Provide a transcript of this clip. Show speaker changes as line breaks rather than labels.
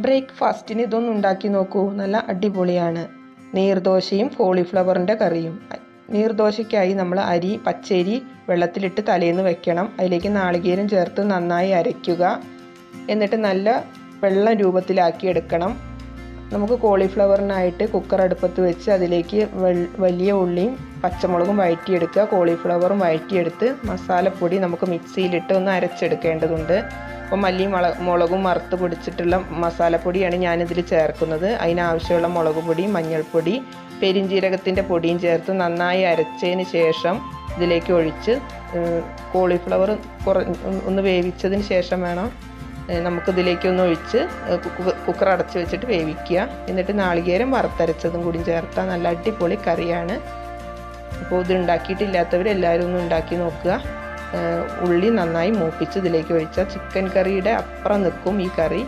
ബ്രേക്ക്ഫാസ്റ്റിന് ഇതൊന്നും ഉണ്ടാക്കി നോക്കൂ, നല്ല അടിപൊളിയാണ്. നീർദോശയും കോളിഫ്ലവറിൻ്റെ കറിയും. നീർദോശയ്ക്കായി നമ്മൾ പച്ചരി വെള്ളത്തിലിട്ട് തലേന്ന് വെക്കണം. അതിലേക്ക് നാളികേരം ചേർത്ത് നന്നായി അരയ്ക്കുക. എന്നിട്ട് നല്ല വെള്ളം രൂപത്തിലാക്കി എടുക്കണം. നമുക്ക് കോളിഫ്ലവറിനായിട്ട് കുക്കർ അടുപ്പത്ത് വെച്ച് അതിലേക്ക് വലിയ ഉള്ളിയും പച്ചമുളകും വഴറ്റിയെടുക്കുക. കോളിഫ്ലവറും വഴറ്റിയെടുത്ത് മസാലപ്പൊടി നമുക്ക് മിക്സിയിലിട്ട് ഒന്ന് അരച്ചെടുക്കേണ്ടതുണ്ട്. അപ്പോൾ മല്ലിയും മുളകും വറുത്ത് പൊടിച്ചിട്ടുള്ള മസാലപ്പൊടിയാണ് ഞാനിതിൽ ചേർക്കുന്നത്. അതിനാവശ്യമുള്ള മുളക് പൊടി, മഞ്ഞൾപ്പൊടി, പെരിഞ്ജീരകത്തിൻ്റെ പൊടിയും ചേർത്ത് നന്നായി അരച്ചതിന് ശേഷം ഇതിലേക്ക് ഒഴിച്ച് കോളിഫ്ലവർ ഒന്ന് വേവിച്ചതിന് ശേഷം വേണം നമുക്കിതിലേക്കൊന്ന് ഒഴിച്ച് കുക്കർ അടച്ച് വെച്ചിട്ട് വേവിക്കുക. എന്നിട്ട് നാളികേരം വറുത്തരച്ചതും കൂടി ചേർത്താൽ നല്ല അടിപൊളി കറിയാണ്. അപ്പോൾ ഇത് ഉണ്ടാക്കിയിട്ടില്ലാത്തവർ എല്ലാവരും ഒന്ന് ഉണ്ടാക്കി നോക്കുക. ഉള്ളി നന്നായി മൂപ്പിച്ച് ഇതിലേക്ക് ഒഴിച്ചാൽ ചിക്കൻ കറിയുടെ അപ്പുറം നിൽക്കും ഈ കറി.